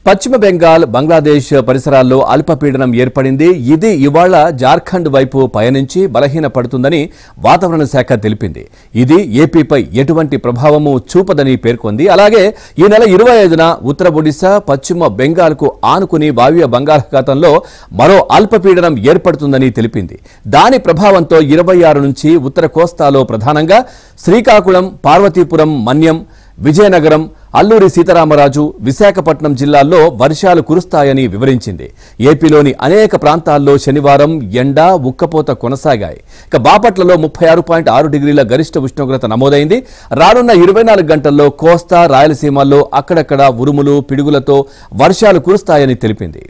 పశ్చిమ బెంగాల్, బంగ్లాదేశ్ పరిసరాల్లో అల్పపీడనం ఏర్పడింది. ఇది ఇవాళ జార్ఖండ్ వైపు పయనించి బలహీనపడుతుందని వాతావరణ శాఖ తెలిపింది. ఇది ఏపీపై ఎటువంటి ప్రభావము చూపదని పేర్కొంది. అలాగే ఈ నెల 25న ఉత్తర ఒడిశా, పశ్చిమ బెంగాల్కు ఆనుకుని వాయువ్య బంగాళాఖాతంలో మరో అల్పపీడనం ఏర్పడుతుందని తెలిపింది. దాని ప్రభావంతో 26 నుంచి ఉత్తర కోస్తాలో ప్రధానంగా శ్రీకాకుళం, పార్వతీపురం, మన్యం, విజయనగరం, అల్లూరి సీతారామరాజు, విశాఖపట్నం జిల్లాల్లో వర్షాలు కురుస్తాయని వివరించింది. ఏపీలోని అనేక ప్రాంతాల్లో శనివారం ఎండ, ఉక్కపోత కొనసాగాయి. ఇక బాపట్లలో 36.6 డిగ్రీల గరిష్ట ఉష్ణోగ్రత నమోదైంది. రానున్న 24 గంటల్లో కోస్తా, రాయలసీమల్లో అక్కడక్కడ ఉరుములు, పిడుగులతో వర్షాలు కురుస్తాయని తెలిపింది.